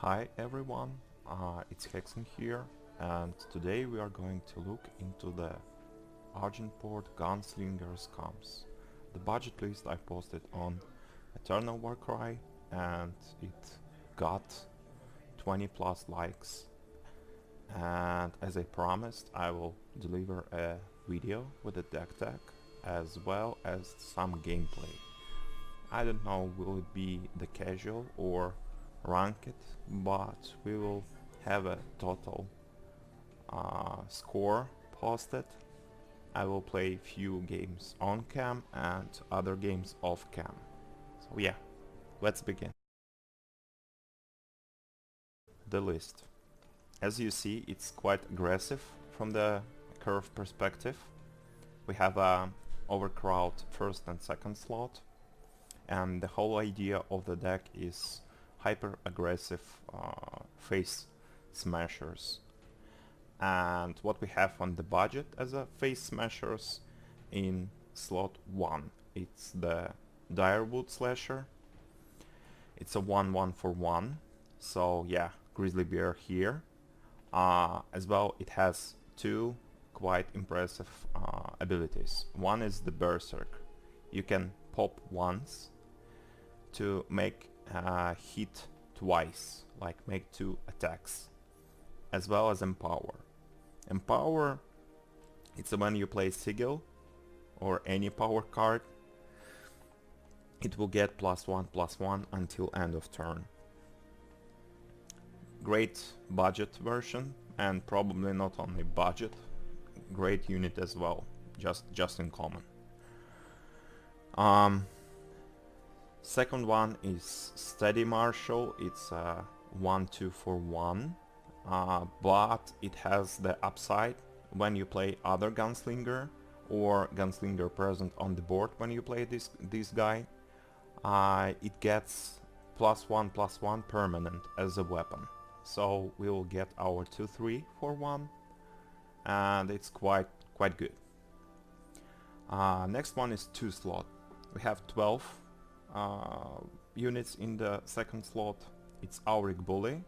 Hi everyone, it's Hexen here, and today we are going to look into the Argenport Gunslinger Scums. The budget list I posted on Eternal Warcry, and it got 20 plus likes. And as I promised, I will deliver a video with a deck tag as well as some gameplay. I don't know, will it be the casual or ranked, but we will have a total score posted. I will play few games on cam and other games off cam. So yeah, let's begin. The list. As you see, it's quite aggressive from the curve perspective. We have a overcrowd first and second slot, and the whole idea of the deck is hyper aggressive face smashers. And what we have on the budget as a face smashers in slot 1, it's the Direwood Slasher. It's a 1/1 for 1, so yeah, Grizzly Bear here. As well, it has two quite impressive abilities. One is the Berserk. You can pop once to make hit twice, like make 2 attacks, as well as Empower. Empower, it's when you play Sigil or any power card, it will get +1/+1 until end of turn. Great budget version, and probably not only budget, great unit as well, just in common. Second one is Steady Marshal. It's a 1/2 for 1, but it has the upside when you play other Gunslinger or Gunslinger present on the board when you play this guy. It gets +1/+1 permanent as a weapon. So we will get our 2/3 for 1, and it's quite good. Next one is 2 slot. We have 12 units in the second slot. It's Auric Bully.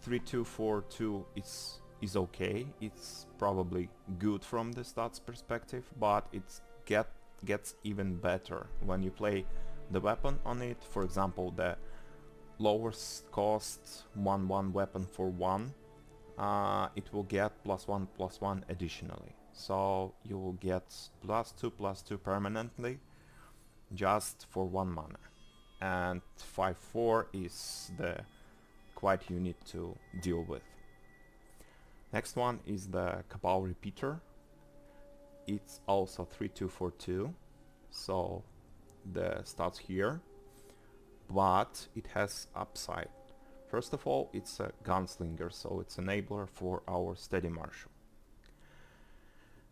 3/2 for 2 is okay. It's probably good from the stats perspective, but it gets even better when you play the weapon on it. For example, the lowest cost 1/1 weapon for 1. It will get +1/+1 additionally. So you will get +2/+2 permanently just for 1 mana. And 5/4 is the quite unit to deal with. Next one is the Cabal Repeater. It's also 3/2 for 2, so the stats here, but it has upside. First of all, it's a Gunslinger, so it's enabler for our Steady Marshal.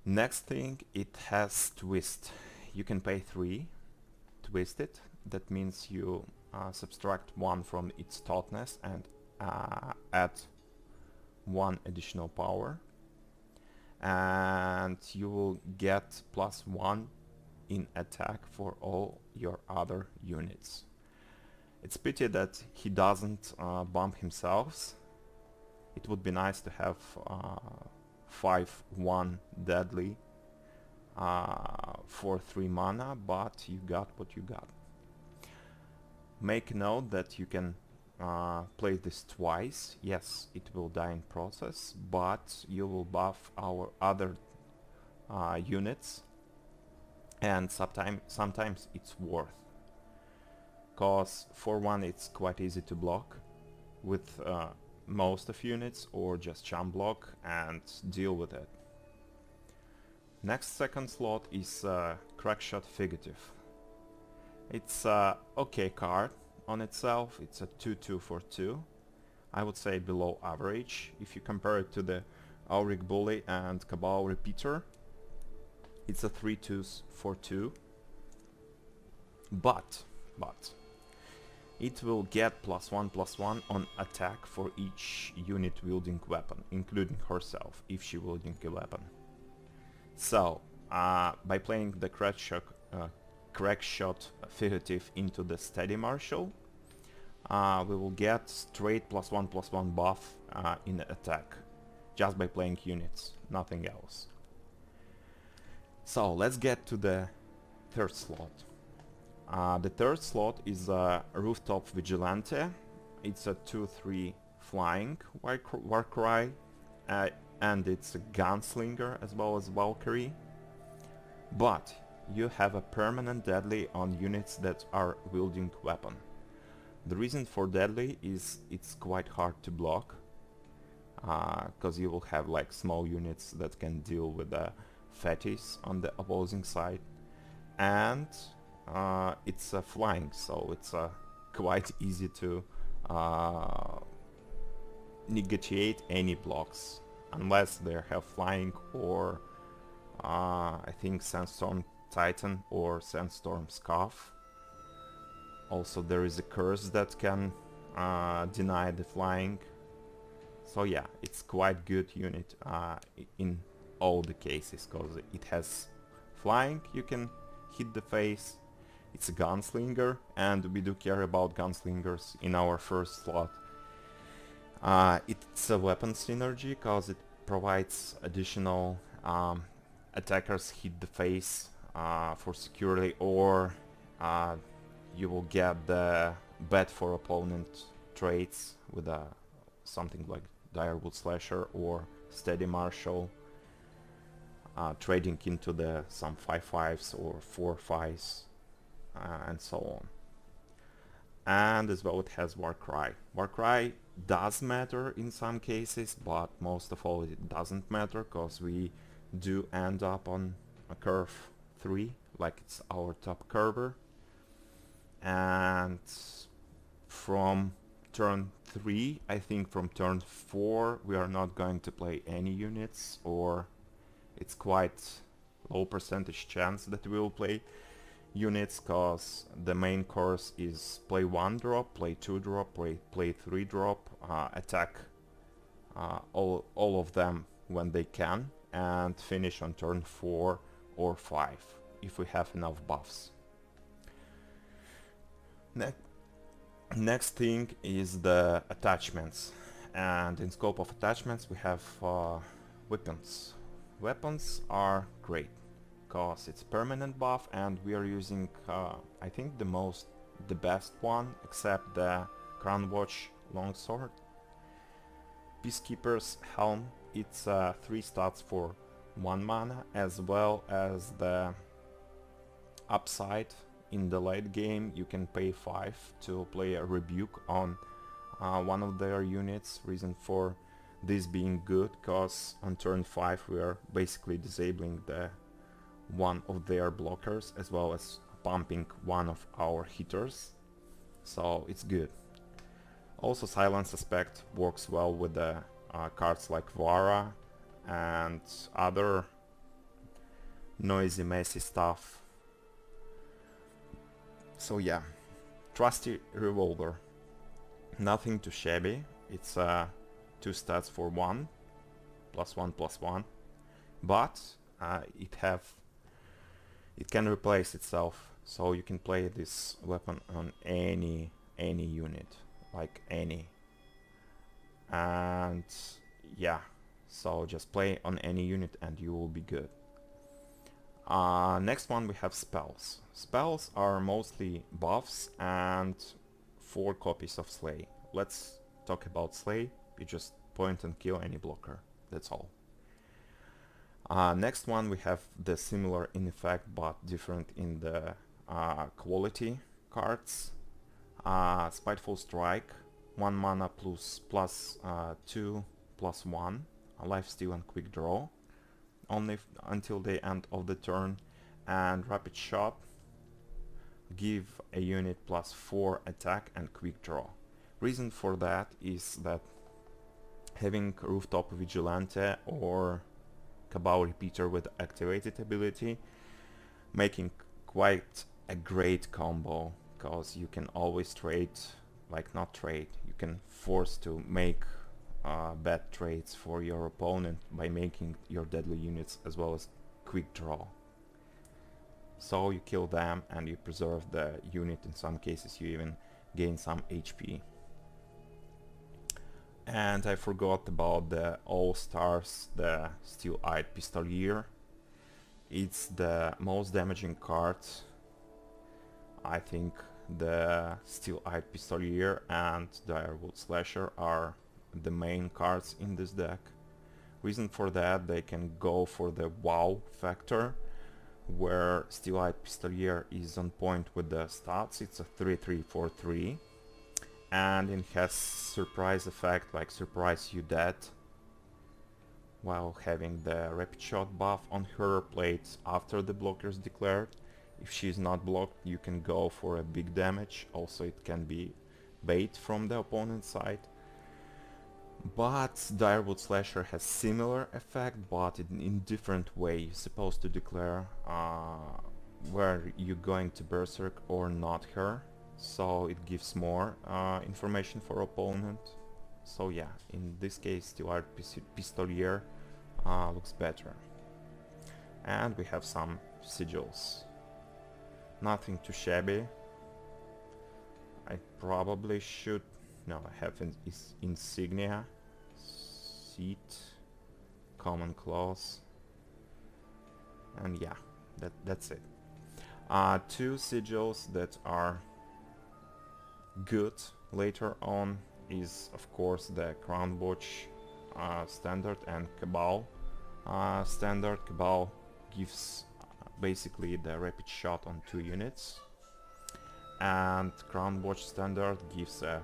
Next thing, it has Twist. You can pay 3, twist it. That means you subtract 1 from its toughness and add 1 additional power, and you will get +1 in attack for all your other units. It's pity that he doesn't bump himself. It would be nice to have 5/1 deadly for 3 mana, but you got what you got. Make note that you can play this twice. Yes, it will die in process, but you will buff our other units, and sometimes it's worth. Cause for 1 it's quite easy to block with most of units, or just chump block and deal with it. Next second slot is Crackshot Fugitive. It's a okay card on itself. It's a 2/2 for 2. I would say below average. If you compare it to the Auric Bully and Cabal Repeater, it's a 3/2 for 2. But it will get +1/+1 on attack for each unit wielding weapon, including herself, if she wielding a weapon. So, by playing the Crackshot Fugitive into the Steady Marshal, we will get straight +1/+1 buff in attack just by playing units, nothing else. So let's get to the third slot. The third slot is a Rooftop Vigilante. It's a 2/3 flying Warcry, and it's a Gunslinger as well as Valkyrie. But you have a permanent deadly on units that are wielding weapon. The reason for deadly is it's quite hard to block, because you will have like small units that can deal with the fatties on the opposing side, and it's flying, so it's quite easy to negotiate any blocks, unless they have flying or I think Sandstorm Titan or Sandstorm Scarf. Also there is a curse that can deny the flying. So yeah, it's quite good unit in all the cases, because it has flying, you can hit the face, it's a Gunslinger, and we do care about Gunslingers in our first slot. It's a weapon synergy, because it provides additional attackers hit the face for security, or you will get the bad for opponent traits with something like Direwood Slasher or Steady Marshal, trading into the some 5/5s or 4/5s, and so on. And as well it has Warcry. Warcry does matter in some cases, but most of all it doesn't matter, because we do end up on a curve 3, like it's our top curver, and from turn 3, I think from turn 4 we are not going to play any units, or it's quite low percentage chance that we will play units, cause the main course is play 1 drop, play 2 drop, play 3 drop, attack all of them when they can, and finish on turn 4 or 5 if we have enough buffs. Next thing is the attachments, and in scope of attachments we have weapons. Weapons are great, cause it's permanent buff, and we are using I think the best one, except the Crown Watch Longsword. Peacekeeper's Helm, it's 3 stats for 1 mana, as well as the upside. In the late game you can pay 5 to play a Rebuke on one of their units. Reason for this being good, cause on turn 5 we are basically disabling one of their blockers, as well as pumping one of our hitters, so it's good. Also Silence Aspect works well with the cards like Vara and other noisy, messy stuff. So yeah, Trusty Revolver, nothing too shabby. It's 2 stats for 1, +1/+1, but it can replace itself, so you can play this weapon on any unit, like any. And yeah, so just play on any unit and you will be good. Next one we have spells. Spells are mostly buffs and 4 copies of Slay. Let's talk about Slay. You just point and kill any blocker, that's all. Next one we have the similar in effect but different in the quality cards. Spiteful Strike, 1 mana +2/+1, lifesteal and quick draw, only until the end of the turn, and Rapid Shot, give a unit +4 attack and quick draw. Reason for that is that having Rooftop Vigilante or Cabal Repeater with activated ability, making quite a great combo, because you can always trade, like not trade, you can force to make bad trades for your opponent by making your deadly units as well as quick draw. So you kill them and you preserve the unit. In some cases you even gain some HP. And I forgot about the All-Stars, the Steel-Eyed Pistolier. It's the most damaging card. I think the Steel-Eyed Pistolier and Direwood Slasher are the main cards in this deck. Reason for that, they can go for the wow factor, where Steel-Eyed Pistolier is on point with the stats. It's a 3-3-4-3, and it has surprise effect, like surprise you dead, while having the rapid shot buff on her plate after the blocker is declared. If she's not blocked, you can go for a big damage. Also, it can be bait from the opponent's side. But Direwood Slasher has similar effect, but in different way. You're supposed to declare where you're going to Berserk or not her, so it gives more information for opponent. So yeah, in this case, Steel-Eyed Pistolier looks better. And we have some sigils. Nothing too shabby. I probably should... No, I have insignia, seat, common claws, and yeah, that's it. Two sigils that are good later on is of course the Crown Watch standard and Cabal standard. Cabal gives basically the rapid shot on 2 units, and Crown Watch standard gives a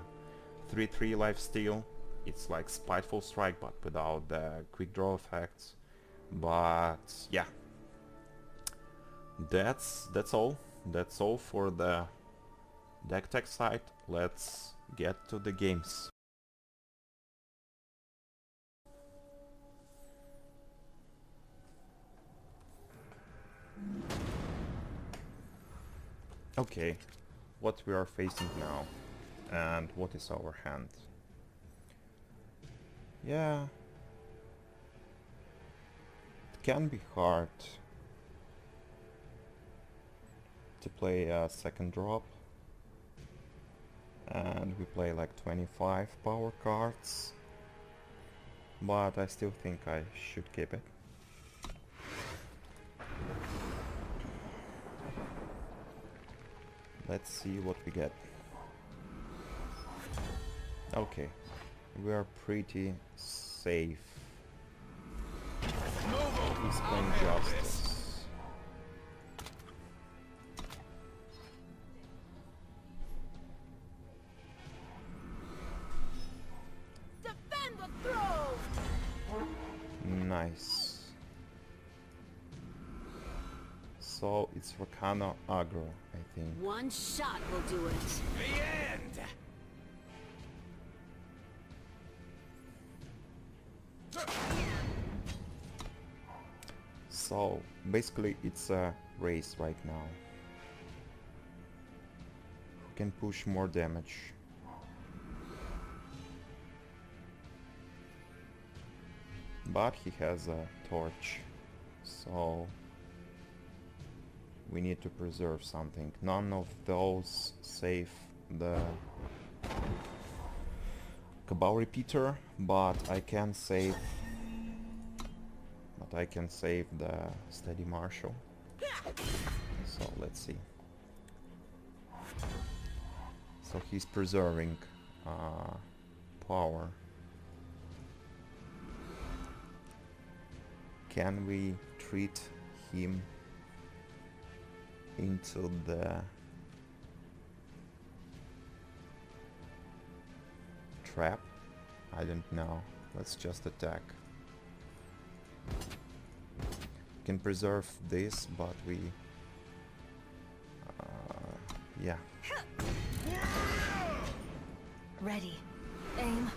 3-3 lifesteal. It's like Spiteful Strike but without the quick draw effects. But yeah, that's all. That's all for the deck tech side. Let's get to the games. Okay, what we are facing now and what is our hand. Yeah, it can be hard to play a second drop, and we play like 25 power cards, but I still think I should keep it. Let's see what we get. Okay, we are pretty safe. He's playing Justice. Defend the throne! Nice. So it's Rakano aggro, I think. One shot will do it. The end! So basically it's a race right now. Who can push more damage? But he has a torch, so we need to preserve something. None of those save the Cabal Repeater, but I can save the Steady Marshal. So let's see. So he's preserving power. Can we treat him into the trap? I don't know. Let's just attack. Can preserve this, but we yeah. Ready. Aim.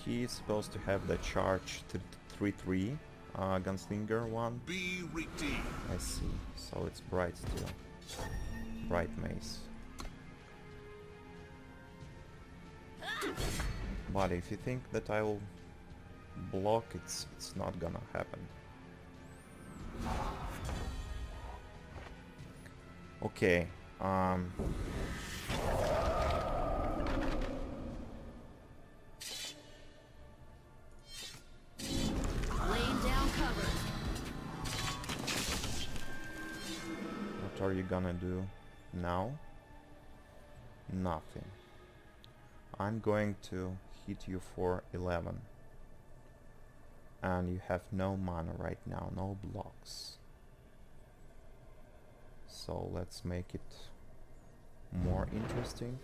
He's supposed to have the charge 3-3 Gunslinger one. Be redeemed. I see. So it's bright still. Bright mace. But if you think that I'll block, it's not gonna happen. Okay. Laying down cover. What are you gonna do now? Nothing. I'm going to hit you for 11. And you have no mana right now, no blocks. So let's make it more interesting.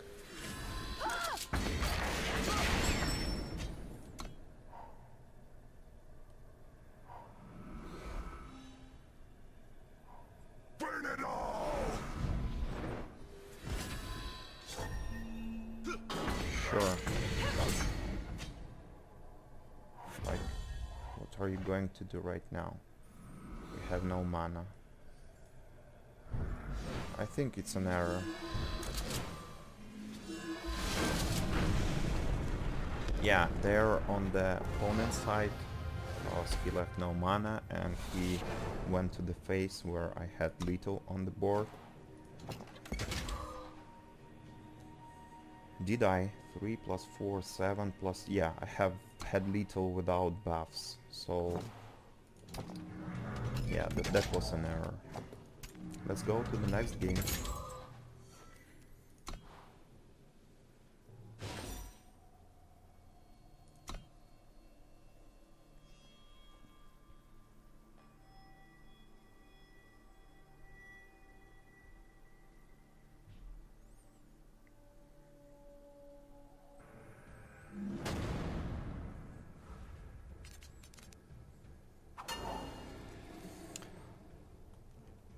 Burn it all! Sure. Like, what are you going to do right now? You have no mana. I think it's an error. Yeah, they're on the opponent's side because he left no mana and he went to the phase where I had lethal on the board. Did I? 3 plus 4, 7 plus... Yeah, I have had lethal without buffs, so... Yeah, that was an error. Let's go to the next game.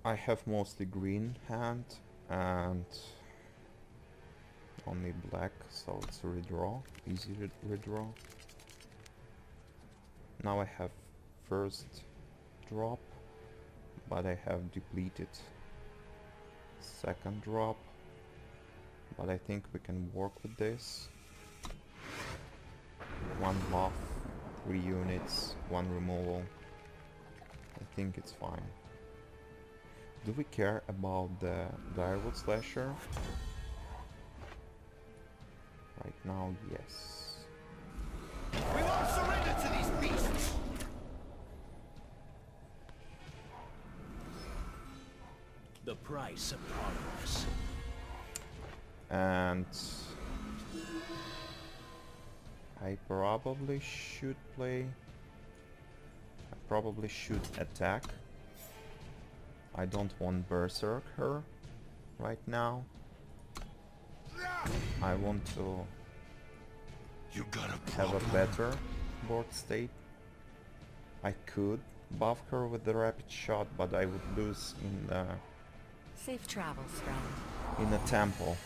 I have mostly green hand and only black, so it's a redraw, easy redraw. Now I have first drop, but I have depleted second drop, but I think we can work with this. 1 buff, 3 units, 1 removal. I think it's fine. Do we care about the Direwood Slasher? Right now, yes. We won't surrender to these beasts! The price of progress. And I probably should play... I probably should attack. I don't want Berserk her right now. I want to You got a have a problem? better board state. I could buff her with the rapid shot, but I would lose Safe travels, friend. in a temple.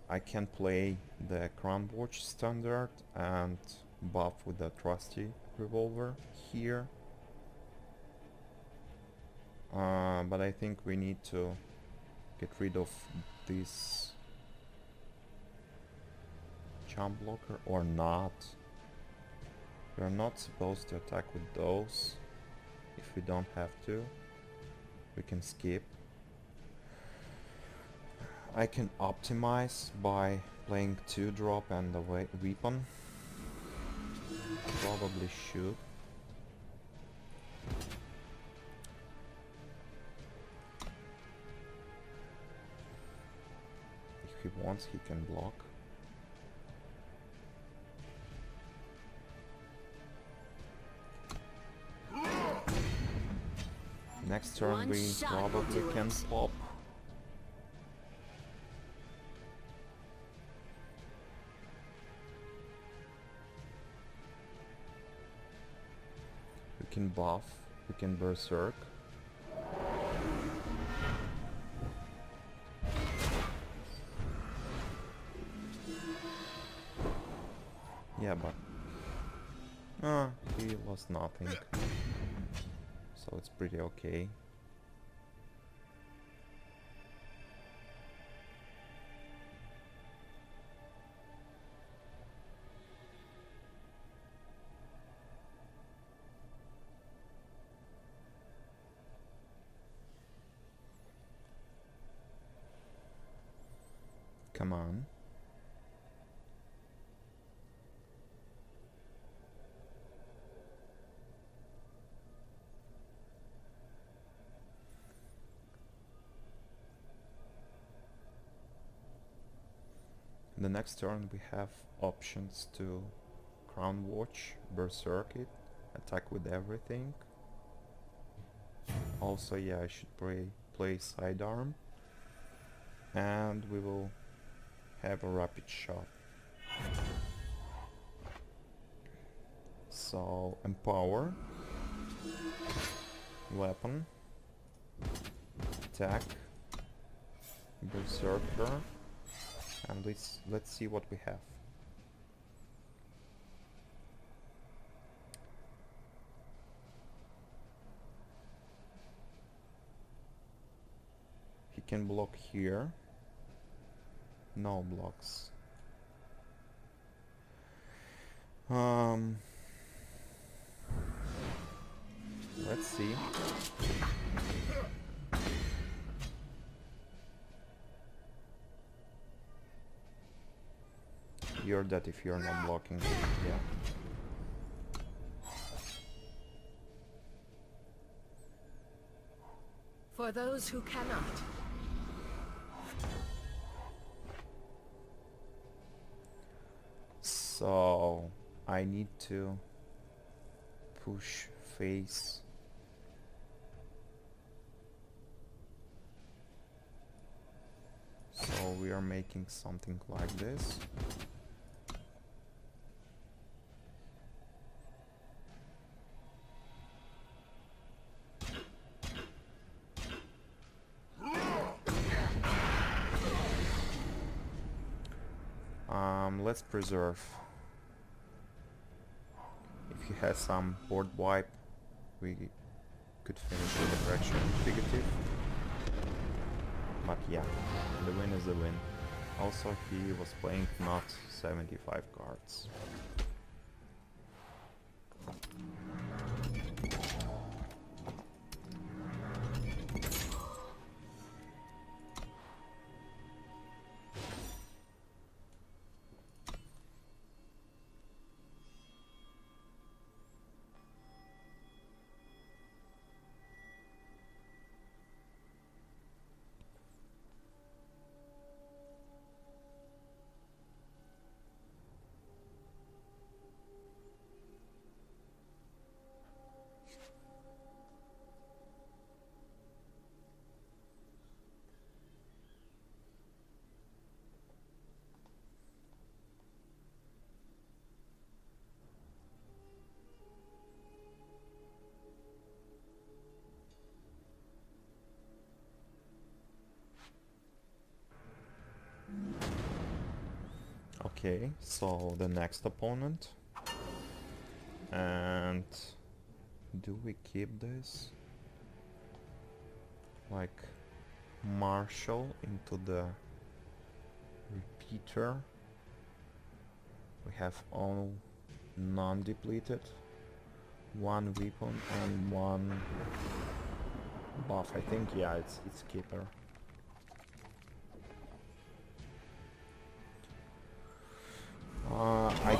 I can play the Crown Watch standard and buff with the trusty revolver here. But I think we need to get rid of this jump blocker or not. We're not supposed to attack with those. If we don't have to, we can skip. I can optimize by playing 2 drop and a weapon. Probably should. If he wants, he can block. Next turn One we shot will probably do can it. pop. We can buff, we can berserk. Yeah, but he lost nothing, so it's pretty okay. Come on. The next turn we have options to Crown Watch, Berserk it, attack with everything. Also, yeah, I should play Sidearm. And we will have a Rapid Shot. So, Empower. Weapon. Attack. Berserker. And let's see what we have. He can block here. No blocks. Let's see. You're dead if you're not blocking. Yeah. For those who cannot. So I need to push face. So we are making something like this. Let's preserve. If he has some board wipe, we could finish with a fraction negative. But yeah, the win is the win. Also, he was playing not 75 cards. Okay, so the next opponent. And do we keep this? Like Marshall into the repeater. We have all non-depleted, one weapon and one buff. I think, yeah, it's keeper. I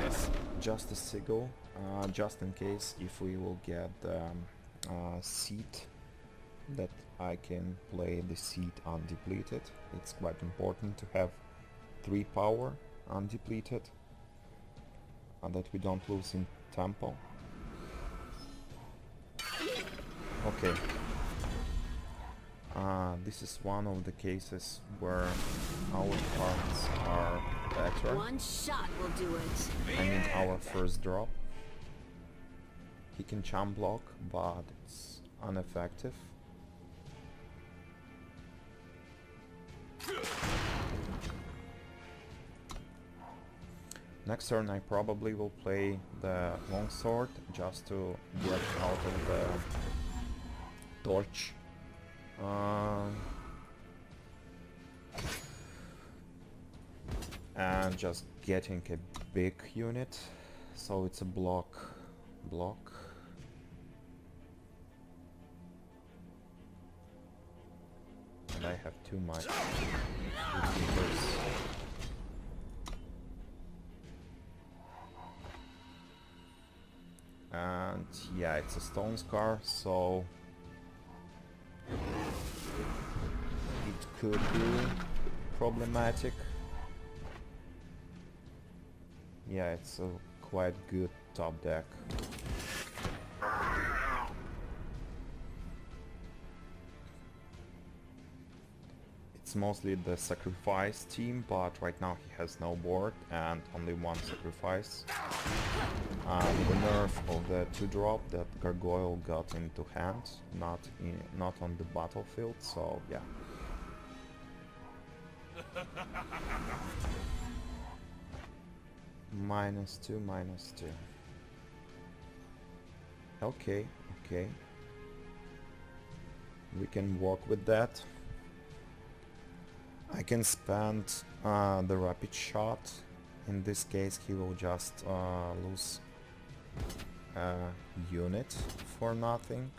keep just a sigil, just in case if we will get seat, that I can play the seat undepleted. It's quite important to have 3 power undepleted, and that we don't lose in tempo. Okay. This is one of the cases where our cards are better. One shot will do it. I mean our first drop. He can chum block, but it's ineffective. Next turn I probably will play the longsword just to get out of the torch. And just getting a big unit, so it's a block. And I have too much. keepers. And yeah, it's a stone scar, so it could be problematic. Yeah, it's a quite good top deck. It's mostly the sacrifice team, but right now he has no board and only one sacrifice. The nerf of the 2-drop that Gargoyle got into hand, not on the battlefield, so yeah. -2, -2. Okay, okay. We can work with that. I can spend the rapid shot. In this case, he will just lose a unit for nothing.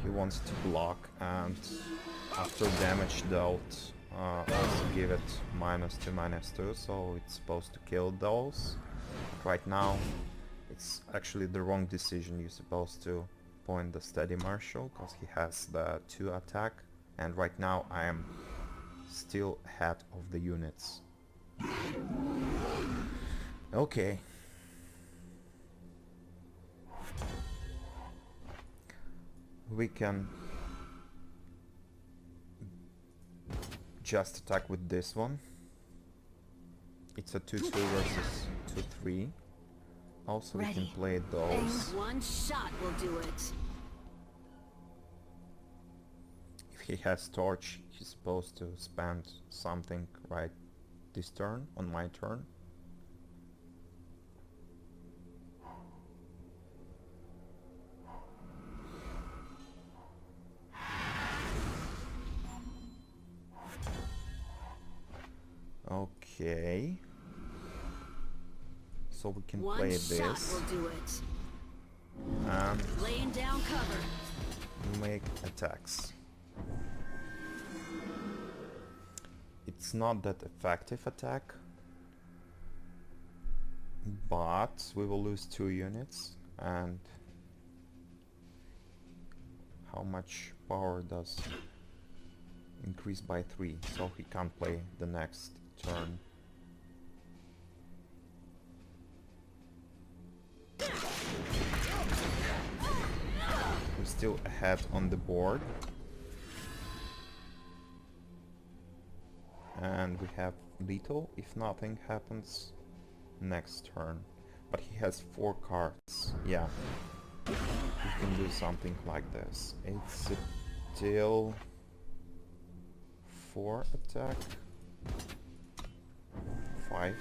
He wants to block, and after damage dealt, also give it -2, -2, so it's supposed to kill those. Right now, it's actually the wrong decision. You're supposed to point the steady marshal, because he has the 2 attack, and right now I am still ahead of the units. Okay. We can just attack with this one. It's a 2-2 versus 2-3. Also, we can play those. One shot will do it. If he has torch, he's supposed to spend something right this turn, on my turn. Okay. So we can play this. One shot will do it. And Laying down cover. make attacks. It's not that effective attack, but we will lose 2 units. And how much power does increase by 3? So he can't play the next turn. We're still ahead on the board. And we have lethal if nothing happens next turn. But he has 4 cards. Yeah. We can do something like this. It's still 4 attack. 5.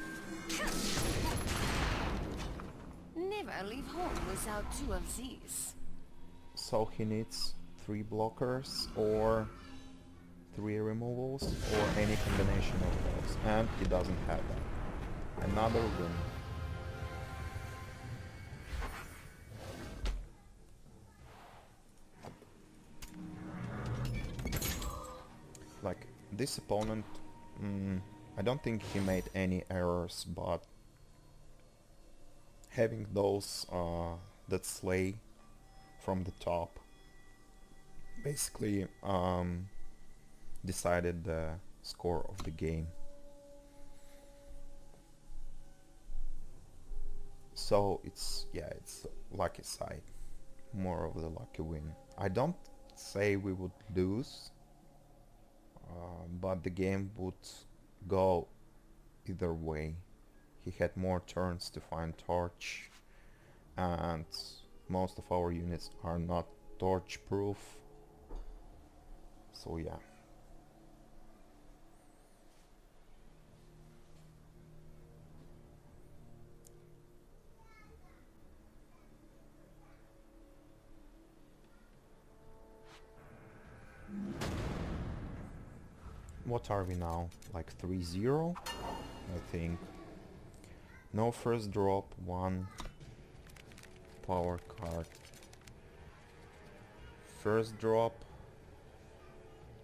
Never leave home without 2 of these. So he needs 3 blockers or 3 removals or any combination of those, and he doesn't have that. Another win. Like, this opponent, I don't think he made any errors, but having those that slay from the top basically decided the score of the game. So it's lucky side, more of the lucky win. I don't say we would lose, but the game would go either way. He had more turns to find torch, and most of our units are not torch proof, so yeah. What are we now? Like 3-0? I think. No first drop, 1 power card. first drop,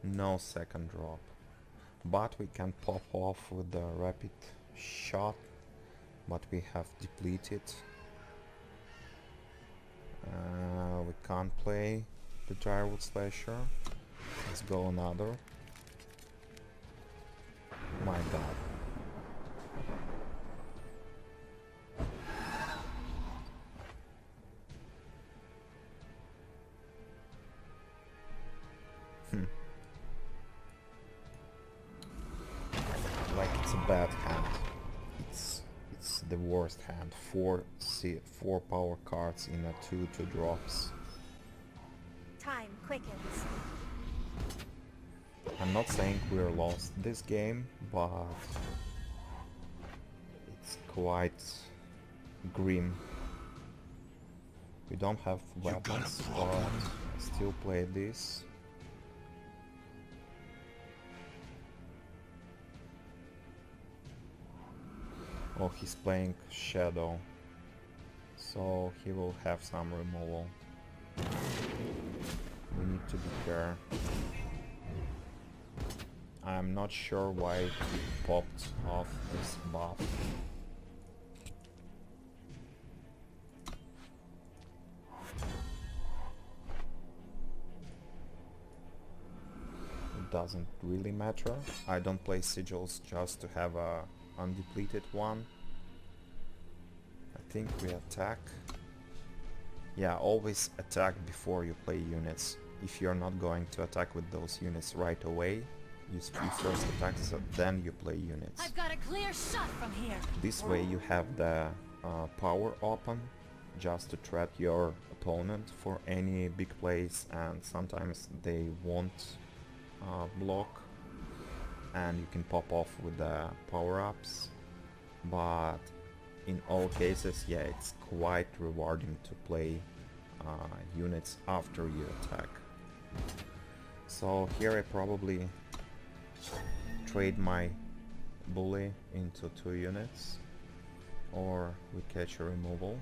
no second drop. But we can pop off with the rapid shot, but we have depleted. We can't play the Gyroid Slasher. Let's go another. My god. Like it's a bad hand. It's the worst hand. Four power cards in a 2 drops. Time quickens. I'm not saying we're lost this game, but it's quite grim. We don't have weapons, but still play this. Oh, he's playing Shadow, so he will have some removal. We need to be careful. I'm not sure why he popped off this buff. It doesn't really matter. I don't play sigils just to have a undepleted one. I think we attack. Yeah, always attack before you play units. If you're not going to attack with those units right away, you first attack, so then you play units. I've got a clear shot from here. This way you have the power open just to threat your opponent for any big plays, and sometimes they won't block, and you can pop off with the power-ups. But in all cases, yeah, it's quite rewarding to play units after you attack. So here I probably trade my bully into 2 units, or we catch a removal.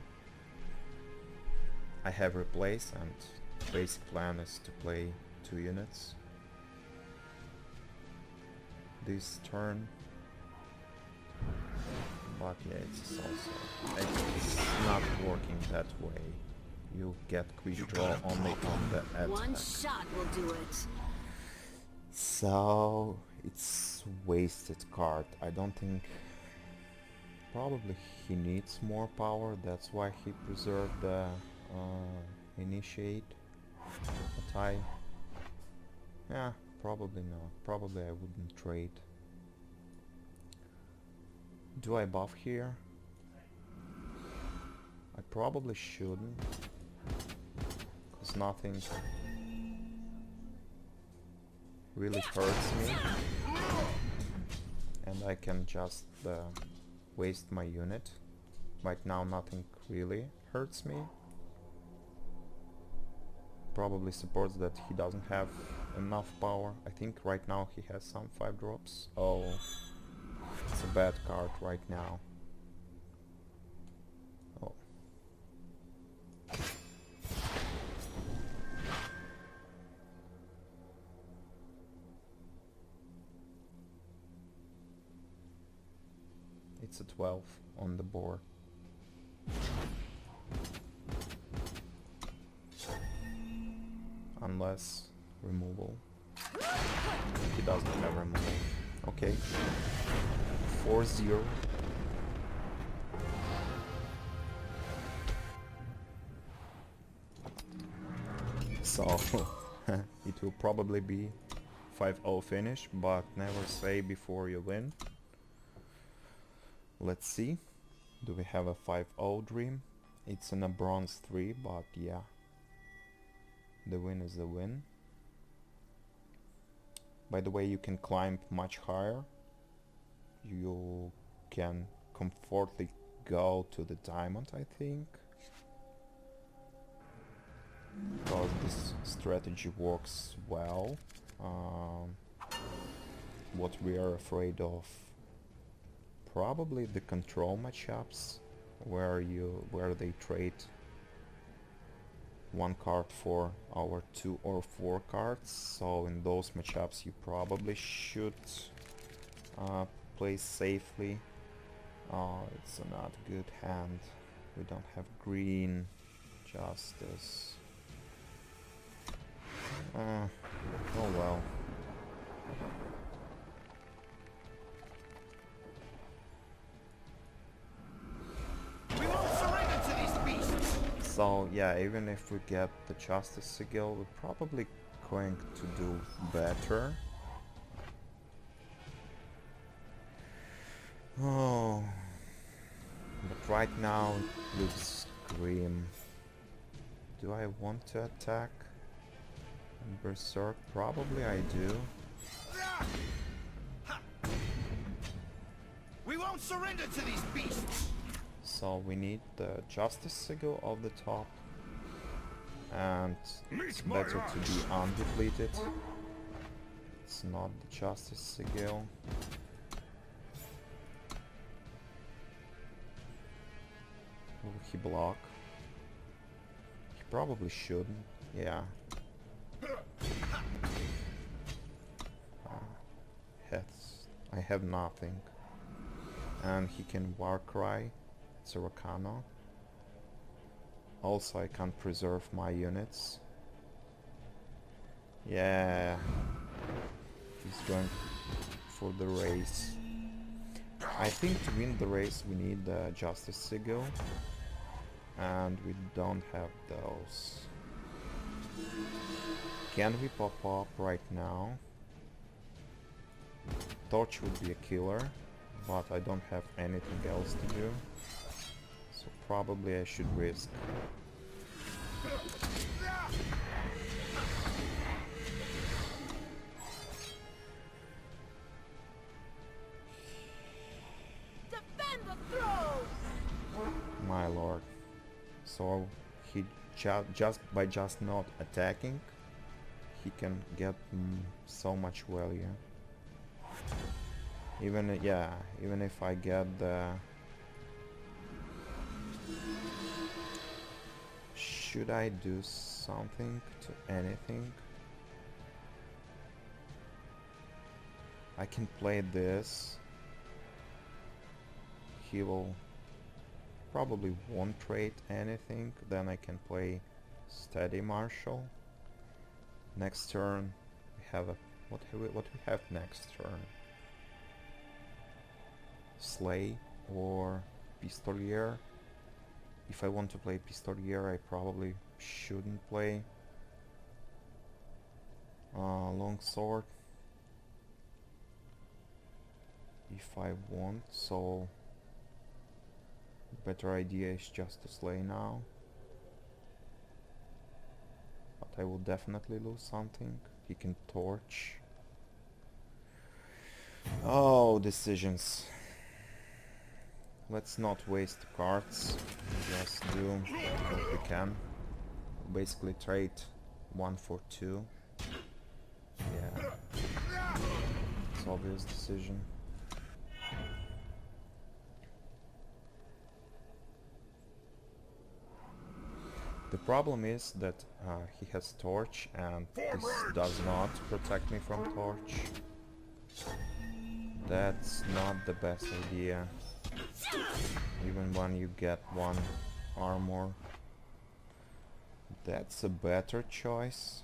I have replace, and basic plan is to play 2 units this turn. But yeah, it's not working that way. You get quick draw only on the attack. One shot will do it. So it's wasted card. I don't think. Probably he needs more power. That's why he preserved the initiate attack. Yeah, probably not. Probably I wouldn't trade. Do I buff here? I probably shouldn't, because nothing really hurts me, and I can just waste my unit. Right now nothing really hurts me. Probably supports that he doesn't have enough power. I think right now he has some 5 drops. Oh, it's a bad card right now. Oh. It's a 12 on the board. Unless removal. He doesn't have removal. Okay. 4-0. So it will probably be 5-0 finish, but never say before you win. Let's see. Do we have a 5-0 dream? It's in a bronze 3, but yeah. The win is the win. By the way, you can climb much higher. You can comfortably go to the diamond, I think. Because this strategy works well. What we are afraid of, probably the control matchups, where they trade one card for our 2 or 4 cards, so in those matchups you probably should play safely. Oh, it's not a good hand. We don't have green. Justice. Oh well. We won't surrender to these beasts! So yeah, even if we get the Justice Sigil, we're probably going to do better. Oh, but right now it looks grim. Do I want to attack Berserk? Probably I do. We won't surrender to these beasts! So we need the Justice Sigil of the top, and it's better to be undepleted. It's not the Justice Sigil. Will he block? He probably shouldn't. Yeah. I have nothing. And he can Warcry. It's a Rakano. Also I can't preserve my units. Yeah. He's going for the race. I think to win the race we need the Justice Sigil. And we don't have those. Can we pop up right now? Torch would be a killer, but I don't have anything else to do. So probably I should risk. Defend the throne! My lord. So he just not attacking, he can get so much value. Even even if I get the... Should I do something to anything? I can play this. He will probably won't trade anything. Then I can play Steady Marshal. Next turn we have a... what we have next turn? Slay or Pistolier. If I want to play Pistolier, I probably shouldn't play Longsword. If I want, so better idea is just to slay now. But I will definitely lose something. He can torch. Oh, decisions. Let's not waste cards. Just do what we can. Basically trade 1 for 2. Yeah. It's obvious decision. The problem is that he has Torch and this does not protect me from Torch. That's not the best idea. Even when you get 1 armor. That's a better choice,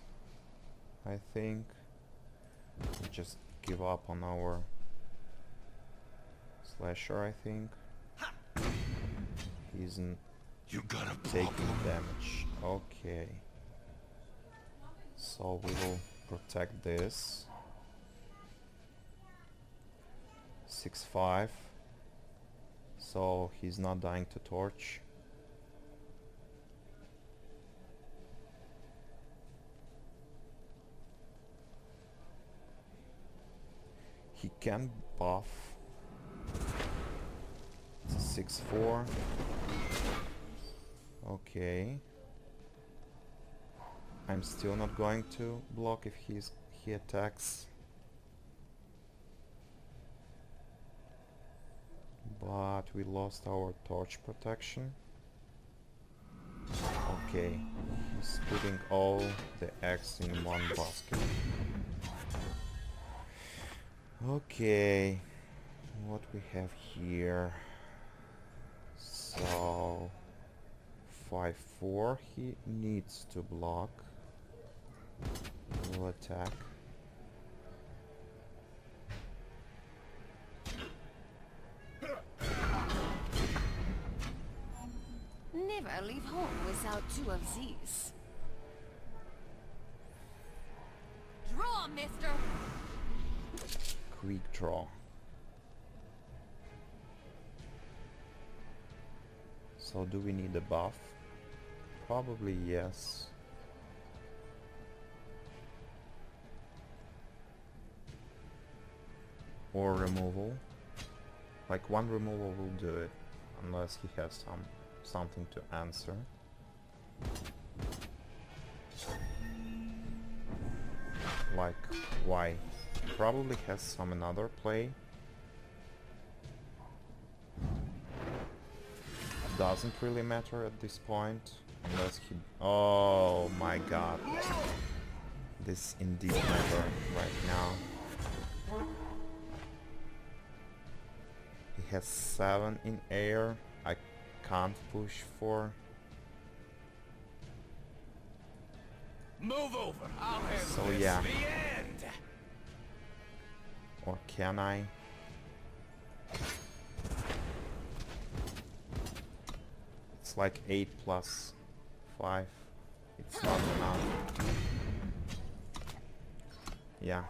I think. We just give up on our Slasher, I think. He's taking damage. Okay. So we will protect this. 6-5. So he's not dying to Torch. He can buff. It's a 6-4. Okay. I'm still not going to block if he attacks. But we lost our torch protection. Okay, he's putting all the eggs in one basket. Okay, what we have here? So 5-4, he needs to block. Will attack. Never leave home without 2 of these. Draw, mister! Quick draw. So do we need a buff? Probably yes. Or removal. Like one removal will do it, unless he has something to answer. Like why? Probably has some another play. Doesn't really matter at this point, unless he... Oh my god. This indeed matter right now. He has 7 in air. I can't push for... Move over. I'll handle So this. yeah. The end. Or can I? It's like 8 plus 5. It's not enough. Yeah.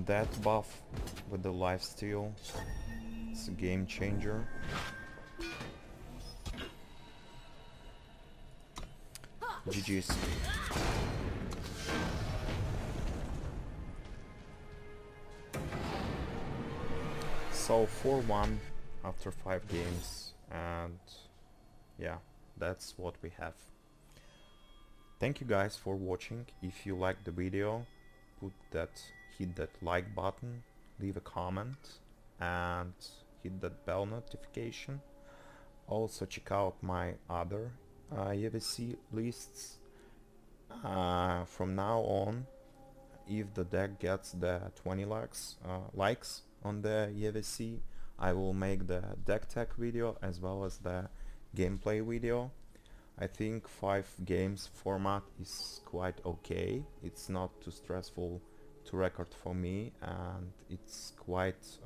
That buff with the lifesteal, it's a game changer. GG's. So 4-1 after 5 games, and yeah, that's what we have. Thank you guys for watching. If you liked the video, hit that like button, leave a comment, and hit that bell notification. Also check out my other EVC lists. From now on, if the deck gets the 20 likes on the EVC, I will make the deck tech video as well as the gameplay video. I think 5 games format is quite okay. It's not too stressful to record for me, and it's quite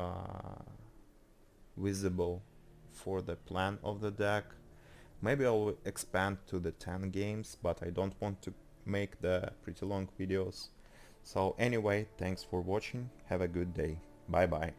visible for the plan of the deck. Maybe I'll expand to the 10 games, but I don't want to make the pretty long videos. So anyway, thanks for watching. Have a good day. Bye bye.